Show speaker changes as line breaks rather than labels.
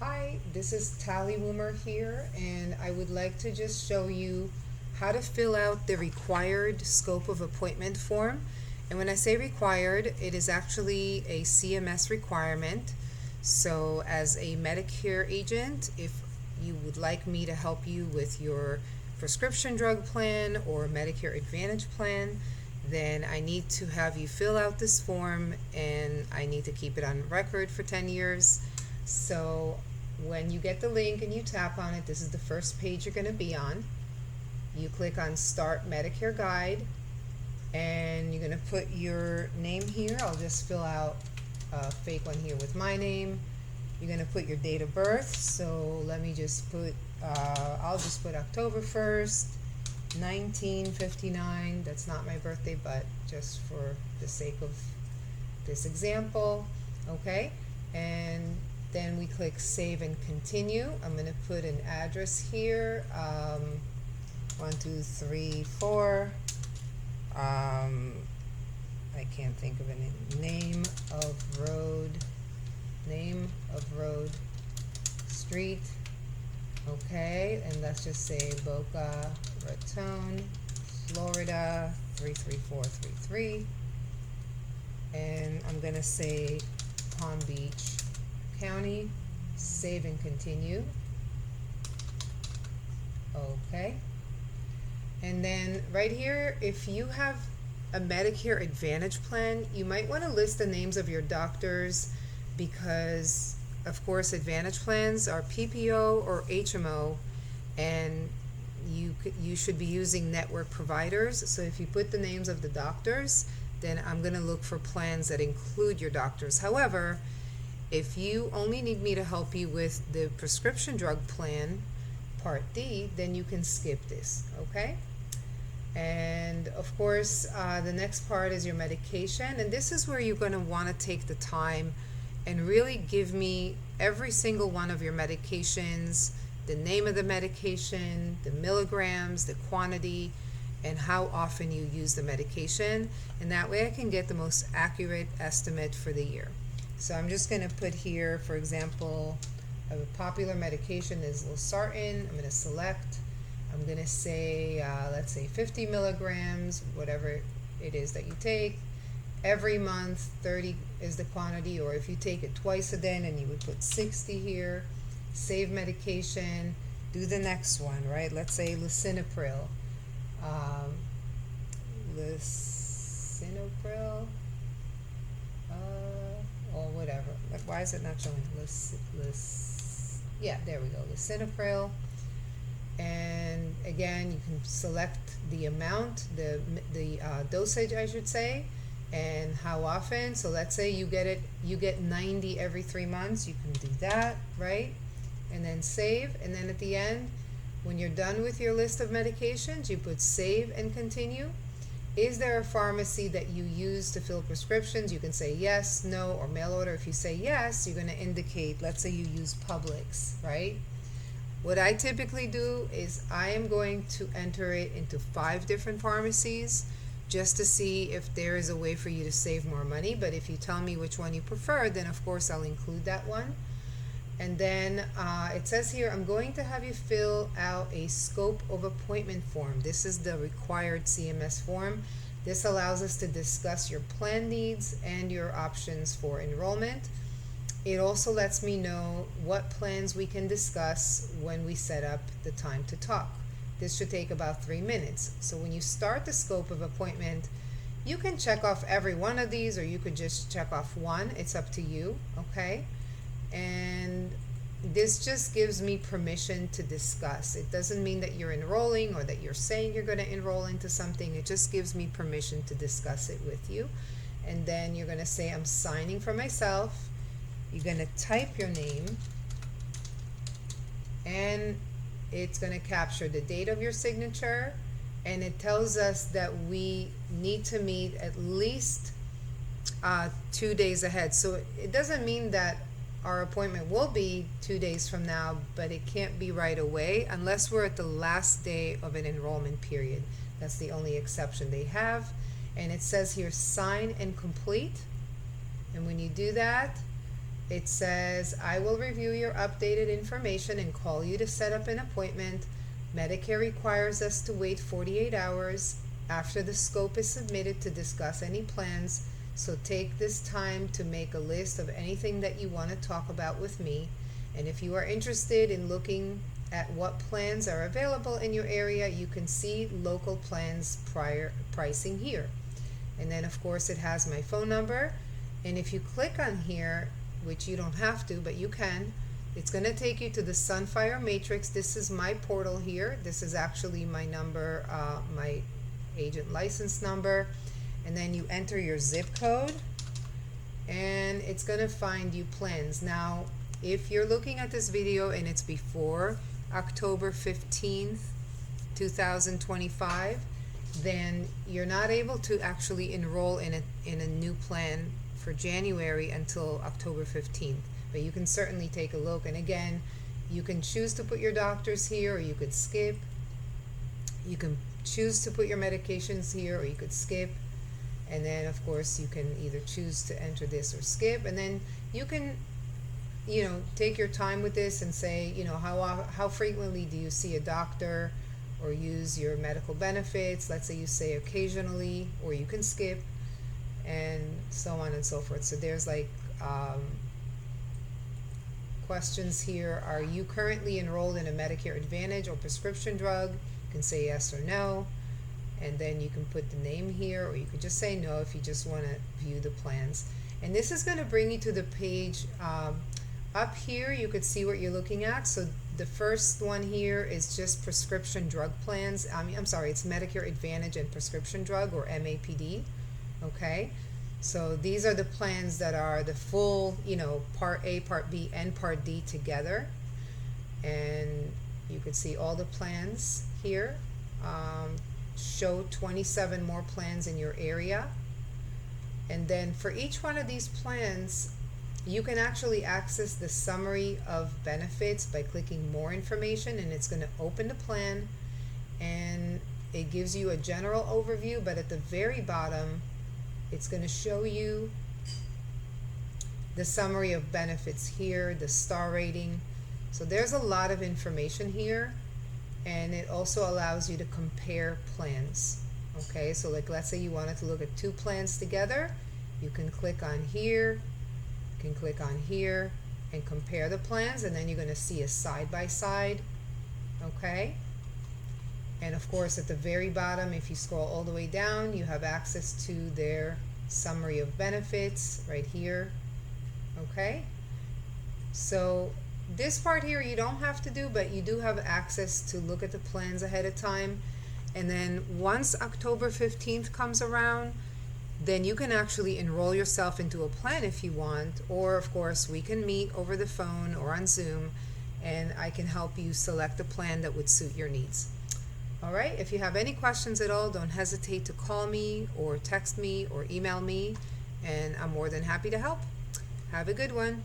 Hi, this is Tally Woomer here, and I would like to just show you how to fill out the required scope of appointment form. And when I say required, it is actually a CMS requirement. So as a Medicare agent, if you would like me to help you with your prescription drug plan or Medicare Advantage plan, then I need to have you fill out this form, and I need to keep it on record for 10 years. So when you get the link and you tap on it, this is the first page you're going to be on. You click on Start Medicare Guide, and you're going to put your name here. I'll just fill out a fake one here with my name. You're going to put your date of birth. So let me just put, I'll just put October 1st, 1959. That's not my birthday, but just for the sake of this example. Okay, and then we click Save and Continue. I'm going to put an address here, 1, 2, 3, 4. I can't think of any. Name of road, street. Okay, and let's just say Boca Raton, Florida 33433. And I'm going to say Palm Beach County. Save and Continue. Okay. And then right here, if you have a Medicare Advantage plan, you might want to list the names of your doctors, because of course Advantage plans are PPO or HMO, and you should be using network providers. So if you put the names of the doctors, then I'm going to look for plans that include your doctors. However, if you only need me to help you with the prescription drug plan, Part D, then you can skip this, okay? And of course, the next part is your medication. And this is where you're going to want to take the time and really give me every single one of your medications, the name of the medication, the milligrams, the quantity, and how often you use the medication. And that way I can get the most accurate estimate for the year. So I'm just going to put here, for example, a popular medication is losartan. I'm going to select. I'm going to say, let's say 50 milligrams, whatever it is that you take. Every month, 30 is the quantity, or if you take it twice a day, then you would put 60 here. Save medication. Do the next one, right? Let's say lisinopril. Lisinopril. Or whatever. Why is it not showing? Yeah, there we go. Lisinopril. And again, you can select the amount, the dosage, I should say, and how often. So let's say you get 90 every 3 months. You can do that, right? And then save. And then at the end, when you're done with your list of medications, you put Save and Continue. Is there a pharmacy that you use to fill prescriptions? You can say yes, no, or mail order. If you say yes, you're going to indicate, let's say you use Publix, right? What I typically do is I am going to enter it into 5 different pharmacies just to see if there is a way for you to save more money. But if you tell me which one you prefer, then of course I'll include that one. And then it says here, I'm going to have you fill out a scope of appointment form. This is the required CMS form. This allows us to discuss your plan needs and your options for enrollment. It also lets me know what plans we can discuss when we set up the time to talk. This should take about 3 minutes. So when you start the scope of appointment, you can check off every one of these, or you could just check off one. It's up to you, okay? And this just gives me permission to discuss. It doesn't mean that you're enrolling or that you're saying you're going to enroll into something. It just gives me permission to discuss it with you. And then you're going to say, I'm signing for myself. You're going to type your name, and it's going to capture the date of your signature, and it tells us that we need to meet at least 2 days ahead. So it doesn't mean that our appointment will be 2 days from now, but it can't be right away unless we're at the last day of an enrollment period. That's the only exception they have. And it says here, sign and complete. And when you do that, it says, I will review your updated information and call you to set up an appointment. Medicare requires us to wait 48 hours after the scope is submitted to discuss any plans, so take this time to make a list of anything that you want to talk about with me. And if you are interested in looking at what plans are available in your area, you can see local plans prior pricing here. And then of course it has my phone number. And if you click on here, which you don't have to, but you can, it's going to take you to the Sunfire Matrix. This is my portal here. This is actually my number, my agent license number. And then you enter your zip code and it's going to find you plans. Now, if you're looking at this video and it's before October 15th, 2025, then you're not able to actually enroll in a new plan for January until October 15th. But you can certainly take a look. And again, you can choose to put your doctors here, or you could skip. You can choose to put your medications here, or you could skip. And then of course you can either choose to enter this or skip. And then you can, take your time with this and say, how frequently do you see a doctor or use your medical benefits? Let's say you say occasionally, or you can skip, and so on and so forth. So there's like questions here. Are you currently enrolled in a Medicare Advantage or prescription drug? You can say yes or no, and then you can put the name here, or you could just say no if you just want to view the plans. And this is going to bring you to the page up here. You could see what you're looking at. So the first one here is just prescription drug plans. I'm sorry, it's Medicare Advantage and prescription drug, or MAPD. Okay, so these are the plans that are the full, Part A, Part B, and Part D together. And you could see all the plans here. Show 27 more plans in your area. And then for each one of these plans, you can actually access the summary of benefits by clicking more information, and it's going to open the plan and it gives you a general overview, but at the very bottom it's going to show you the summary of benefits here, the star rating. So there's a lot of information here, and it also allows you to compare plans. Okay, so like let's say you wanted to look at two plans together, you can click on here, you can click on here and compare the plans, and then you're going to see a side by side. Okay, and of course at the very bottom, if you scroll all the way down, you have access to their summary of benefits right here. Okay, so this part here you don't have to do, but you do have access to look at the plans ahead of time. And then once October 15th comes around, then you can actually enroll yourself into a plan if you want, or of course we can meet over the phone or on Zoom, and I can help you select a plan that would suit your needs. All right, if you have any questions at all, don't hesitate to call me or text me or email me, and I'm more than happy to help. Have a good one.